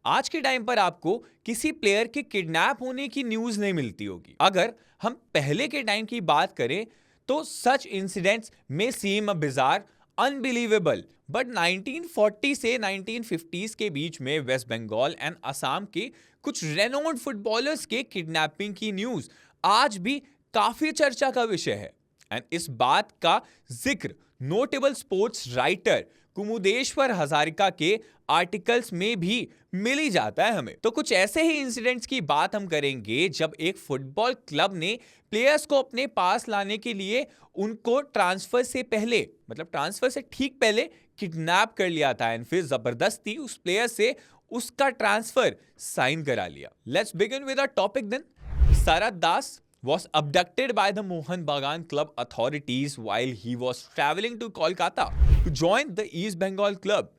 आज के टाइम पर आपको किसी प्लेयर के किडनैप होने की न्यूज नहीं मिलती होगी। अगर हम पहले के टाइम की बात करें तो सच इंसिडेंट्स में सीम बिजार, अनबिलीवेबल, बट 1940 से 1950s के बीच में वेस्ट बंगाल एंड असम के कुछ रेनोन्ड फुटबॉलर्स के किडनैपिंग की न्यूज आज भी काफी चर्चा का विषय है। एंड इस बात का जिक्र नोटेबल स्पोर्ट्स राइटर कुमुदेश्वर हजारिका के आर्टिकल्स में भी मिल ही जाता है हमें। तो कुछ ऐसे ही इंसिडेंट्स की बात हम करेंगे जब एक फुटबॉल क्लब ने प्लेयर्स को अपने पास लाने के लिए उनको ट्रांसफर से पहले, मतलब ट्रांसफर से ठीक पहले किडनैप कर लिया था एंड फिर जबरदस्ती उस प्लेयर से उसका ट्रांसफर साइन करा लिया। Let's begin with our topic then. Sharad Das was abducted by the Mohan Bagan club authorities while he was traveling to Kolkata to join the East Bengal club.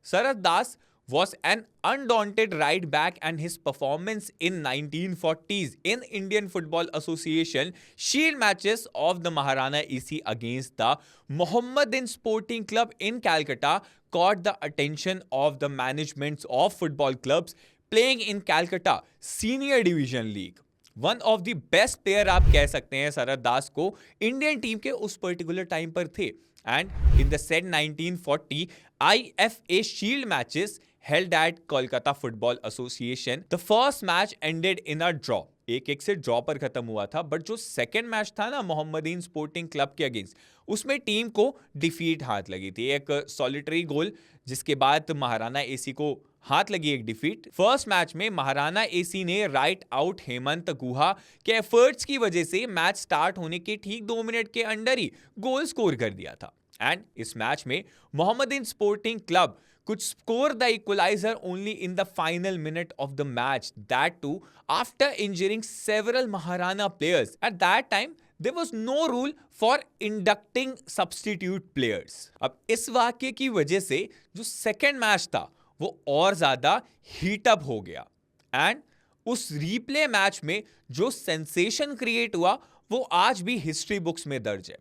Sharad Das was an undaunted right back and his performance in 1940s in Indian Football Association Shield matches of the Maharana AC against the Mohammedan Sporting Club in Calcutta caught the attention of the managements of football clubs playing in Calcutta Senior Division League. One of the best player आप कह सकते हैं शरद दास को Indian team के उस particular time पर थे। And in the said 1940 IFA shield matches held at Kolkata football association, the first match ended in a draw. 1-1 से ड्रॉ पर खत्म हुआ था, बट जो सेकेंड मैच था ना मोहम्मदीन स्पोर्टिंग क्लब के अगेंस्ट, उसमें टीम को डिफीट हाथ लगी थी, एक सॉलिटरी गोल, जिसके बाद महाराणा एसी को हाथ लगी एक डिफीट। फर्स्ट मैच में महाराणा एसी ने राइट आउट हेमंत गुहा के एफर्ट्स की वजह से मैच स्टार्ट होने के ठीक 2 मिनट के अंदर ही गोल स्कोर कर दिया था। एंड इस मैच में Mohammedan Sporting Club could score the equalizer only in the final minute of the match, that too after injuring several Maharana players. At that time there was no rule for inducting substitute players. अब इस वाक्य की वजह से जो second match था वो और ज्यादा हीट अप हो गया एंड उस रीप्ले मैच में जो सेंसेशन क्रिएट हुआ वो आज भी हिस्ट्री बुक्स में दर्ज है।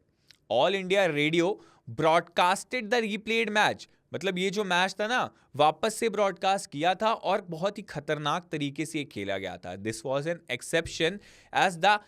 All India Radio broadcasted the replayed match, मतलब ये जो मैच था ना वापस से ब्रॉडकास्ट किया था और बहुत ही खतरनाक तरीके से खेला गया था। This was an exception as the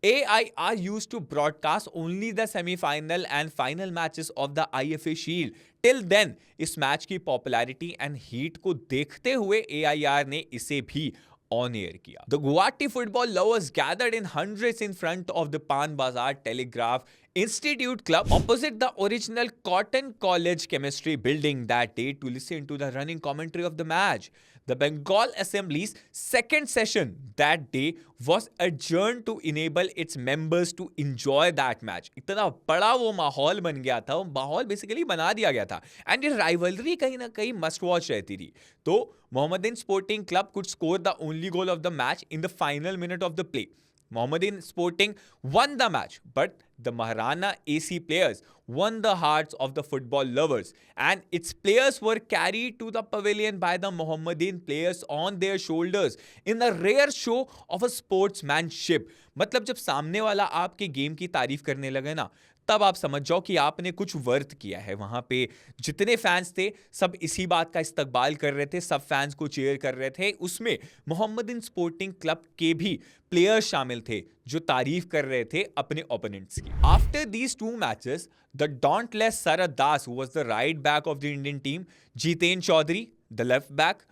AIR used to broadcast only the semi-final and final matches of the IFA Shield. Till then, इस मैच की पॉपुलैरिटी एंड हीट को देखते हुए AIR ने इसे भी ऑन एयर किया। The Guwahati football lovers gathered in hundreds in front of the Pan Bazaar Telegraph Institute Club opposite the original Cotton College Chemistry building that day to listen to the running commentary of the match. The Bengal Assembly's second session that day was adjourned to enable its members to enjoy that match. इतना बड़ा वो माहौल बन गया था, वो माहौल basically बना दिया गया था एंड ये राइवलरी कहीं ना कहीं मस्ट वॉच रहती थी। तो Mohammedan Sporting Club could score the only goal of the match in the final minute of the play. Mohammedan Sporting won the match, but the Maharana AC players won the hearts of the football lovers and its players were carried to the pavilion by the Mohammedan players on their shoulders in a rare show of a sportsmanship. मतलब जब सामने वाला आपके game की तारीफ करने लगे ना, तब आप समझ जाओ कि आपने कुछ वर्थ किया है। वहां पे जितने फैंस थे सब इसी बात का इस्तकबाल कर रहे थे, सब फैंस को चीयर कर रहे थे। उसमें मोहम्मदीन स्पोर्टिंग क्लब के भी प्लेयर्स शामिल थे जो तारीफ कर रहे थे अपने ओपोनेंट्स की। After these 2 matches the dauntless Sharad Das, who was the right back of the Indian team, Jiten Chaudhary the left back,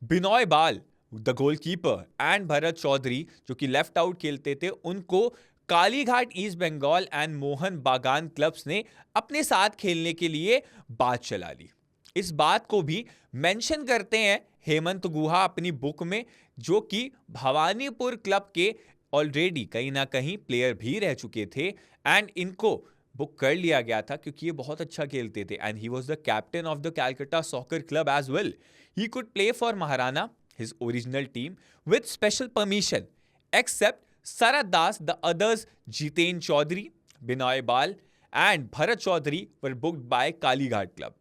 Binoy Bal the goalkeeper and Bharat Chaudhary जो कि लेफ्ट आउट खेलते थे, उनको Kalighat East Bengal and Mohun Bagan clubs ने अपने साथ खेलने के लिए बात चला ली। इस बात को भी मेंशन करते हैं हेमंत गुहा अपनी बुक में, जो कि भवानीपुर क्लब के ऑलरेडी कहीं ना कहीं प्लेयर भी रह चुके थे एंड इनको बुक कर लिया गया था क्योंकि ये बहुत अच्छा खेलते थे and he was the captain of the Calcutta soccer club as well. He could play for Maharana, his original team, with special permission except Sharad Das. The others, Jiten Chaudhary, Binoy Bal and Bharat Chaudhary, were booked by Kalighat Club.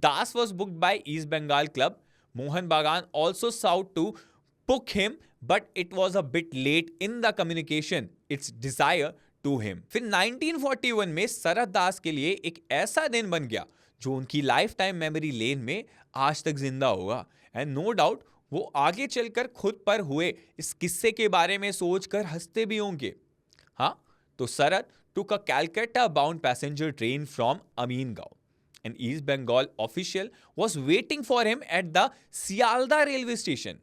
Das was booked by East Bengal Club. Mohan Bagan also sought to book him, but it was a bit late in the communication its desire to him. फिर 1941 में शरद दास के लिए एक ऐसा दिन बन गया जो उनकी लाइफ टाइम मेमोरी लेन में आज तक जिंदा होगा एंड नो डाउट वो आगे चलकर खुद पर हुए इस किस्से के बारे में सोचकर हंसते भी होंगे। हाँ, तो शरद took a Calcutta bound passenger train from Amingaon. An East Bengal official was waiting for him at the Sialda railway station.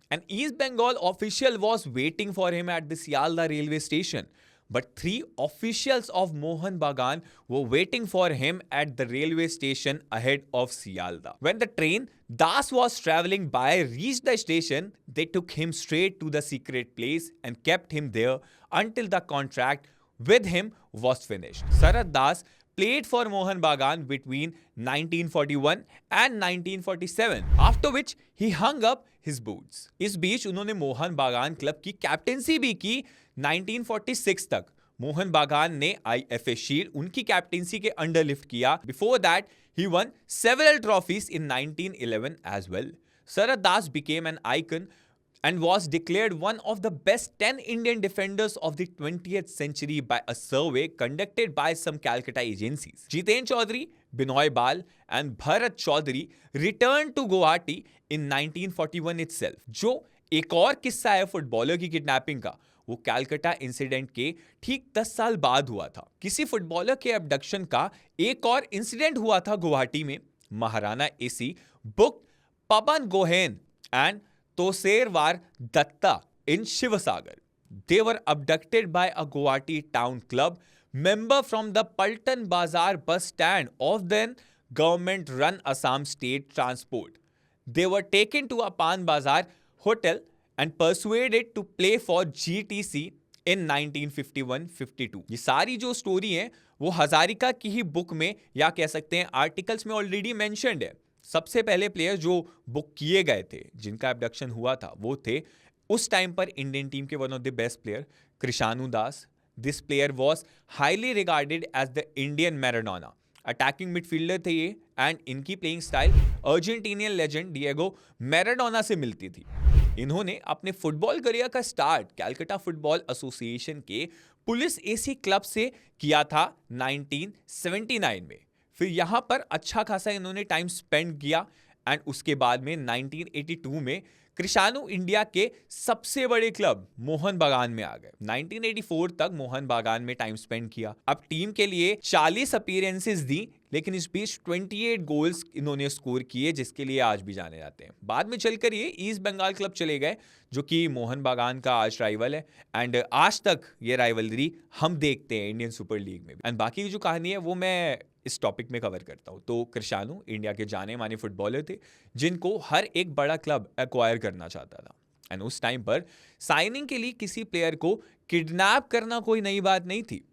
But three officials of Mohan Bagan were waiting for him at the railway station ahead of Sialda. When the train Das was travelling by reached the station, they took him straight to the secret place and kept him there until the contract with him was finished. Sarath Das played for Mohan Bagan between 1941 and 1947, after which he hung up his boots. इस बीच उन्होंने मोहन बागान club की captaincy भी की 1946 तक. मोहन बागान ने IFA shield उनकी कैप्टेंसी के अंडर लिफ्ट किया. Before that, he won several trophies in 1911 as well. Sarath Das became an icon and was declared one of the best 10 Indian defenders of the 20th century by a survey conducted by some Calcutta agencies. Jiten Chaudhary, Binoy Bal and Bharat Chaudhary returned to Guwahati in 1941 itself. जो एक और किस्सा है footballer की kidnapping का, वो Calcutta incident के ठीक 10 साल बाद हुआ था. किसी फुटबॉलर के अबडक्शन का एक और इंसिडेंट हुआ था गुवाहाटी में. Maharana AC booked Pawan Gohain and Toserwar Datta in Shivasagar. They were abducted by a Guwahati town club member from the Paltan Bazar bus stand of then government-run Assam State Transport. They were taken to a Pan Bazar hotel and persuaded to play for GTC in 1951-52. ये सारी जो story है वो हजारिका की ही book में या कह सकते हैं आर्टिकल्स में ऑलरेडी मेंशन्ड है. सबसे पहले प्लेयर जो बुक किए गए थे, जिनका एब्डक्शन हुआ था, वो थे उस टाइम पर इंडियन टीम के one of the best player Krishanu Das. This player was highly regarded as the Indian Maradona. Attacking midfielder थे ये एंड इनकी playing style Argentinian legend Diego Maradona से मिलती थी. इन्होंने अपने फुटबॉल करियर का स्टार्ट कैलकाटा फुटबॉल एसोसिएशन के पुलिस एसी क्लब से किया था 1979 में. फिर यहाँ पर अच्छा खासा इन्होंने टाइम स्पेंड किया एंड उसके बाद में 1982 में कृषाणु इंडिया के सबसे बड़े क्लब मोहन बागान में आ गए. 1984 तक मोहन बागान में टाइम स्पेंड किया. अब टीम के लिए 40 अपीयरेंसेस दी, लेकिन इस बीच 28 गोल्स इन्होंने स्कोर किए, जिसके लिए आज भी जाने जाते हैं. बाद में चलकर ये ईस्ट बंगाल क्लब चले गए, जो कि मोहन बागान का आज राइवल है एंड आज तक ये राइवलरी हम देखते हैं इंडियन सुपर लीग में. एंड बाकी की जो कहानी है वो मैं इस टॉपिक में कवर करता हूं. तो कृषाणु इंडिया के जाने माने फुटबॉलर थे जिनको हर एक बड़ा क्लब एक्वायर करना चाहता था. एंड उस टाइम पर साइनिंग के लिए किसी प्लेयर को किडनैप करना कोई नई बात नहीं थी.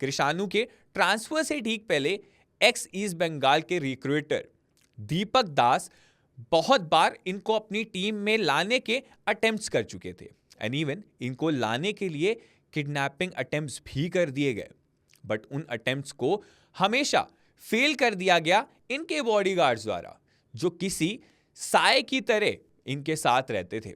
कृषाणु के ट्रांसफर से ठीक पहले एक्स ईस्ट बंगाल के रिक्रूटर दीपक दास बहुत बार इनको अपनी टीम में लाने के अटेम्प्ट्स कर चुके थे एंड इवन इनको लाने के लिए किडनैपिंग अटेम्प्ट्स भी कर दिए गए. बट उन अटेम्प्ट्स को हमेशा फेल कर दिया गया इनके बॉडीगार्ड्स द्वारा, जो किसी साए की तरह इनके साथ रहते थे.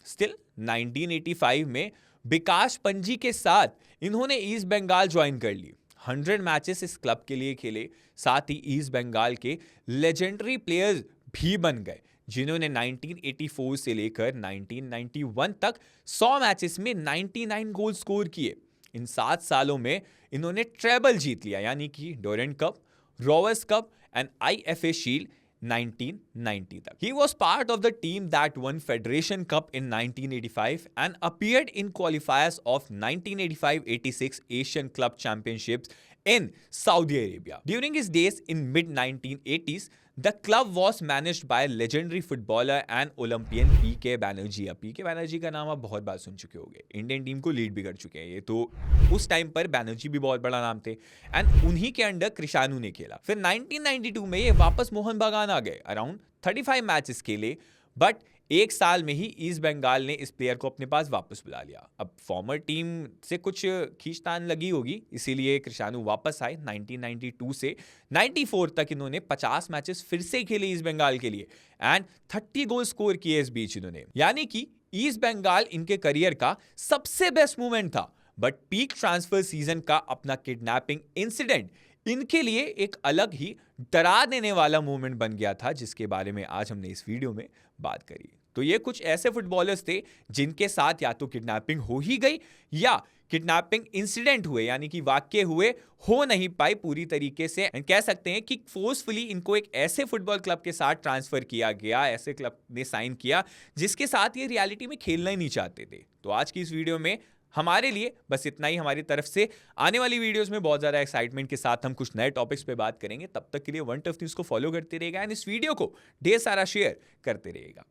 स्टिल 1985 में विकास पंजी के साथ इन्होंने ईस्ट बंगाल ज्वाइन कर ली. 100 मैचेस इस क्लब के लिए खेले. साथ ही ईस्ट बंगाल के लेजेंडरी प्लेयर्स भी बन गए, जिन्होंने 1984 से लेकर 1991 तक 100 मैचेस में 99 गोल स्कोर किए. इन 7 सालों में इन्होंने ट्रेबल जीत लिया, यानी कि Durand cup, Rovers cup and IFA shield 1990 तक. He was part of the team that won Federation Cup in 1985 and appeared in qualifiers of 1985-86 Asian Club Championships in Saudi Arabia. During his days in mid-1980s, the club was managed by legendary footballer and Olympian PK Banerjee. PK Banerjee का नाम आप बहुत बार सुन चुके होंगे. Indian team को lead भी कर चुके हैं ये. तो उस टाइम पर बैनर्जी भी बहुत बड़ा नाम थे एंड उन्हीं के अंडर कृषाणु ने खेला. फिर 1992 में ये वापस मोहन बागान आ गए अराउंड 35 मैचेस खेले. बट एक साल में ही ईस्ट बंगाल ने इस प्लेयर को अपने पास वापस बुला लिया. अब फॉर्मर टीम से कुछ खींचतान लगी होगी, इसीलिए कृषाणु वापस आए. 1992 से 94 तक इन्होंने 50 मैचेस फिर से खेले ईस्ट बंगाल के लिए एंड 30 गोल स्कोर किए इस बीच इन्होंने. यानी कि ईस्ट बंगाल इनके करियर का सबसे बेस्ट मूवमेंट था. बट पीक ट्रांसफर सीजन का अपना किडनैपिंग इंसिडेंट इनके लिए एक अलग ही डरा देने वाला मूवमेंट बन गया था, जिसके बारे में आज हमने इस वीडियो में बात करी. तो ये कुछ ऐसे फुटबॉलर्स थे जिनके साथ या तो किडनैपिंग हो ही गई या किडनैपिंग इंसिडेंट हुए, यानी कि वाक्य हुए, हो नहीं पाई पूरी तरीके से। कह सकते हैं कि फोर्सफुली इनको एक ऐसे फुटबॉल क्लब के साथ ट्रांसफर किया गया, ऐसे क्लब ने साइन किया जिसके साथ ये रियलिटी में खेलना ही नहीं चाहते थे। तो आज की इस वीडियो में हमारे लिए बस इतना ही हमारी तरफ से। आने वाली वीडियोस में बहुत ज्यादा एक्साइटमेंट के साथ हम कुछ नए टॉपिक्स पे बात करेंगे। तब तक के लिए वन टफ न्यूज को फॉलो करते रहिएगा एंड इस वीडियो को ढेर सारा शेयर करते रहिएगा।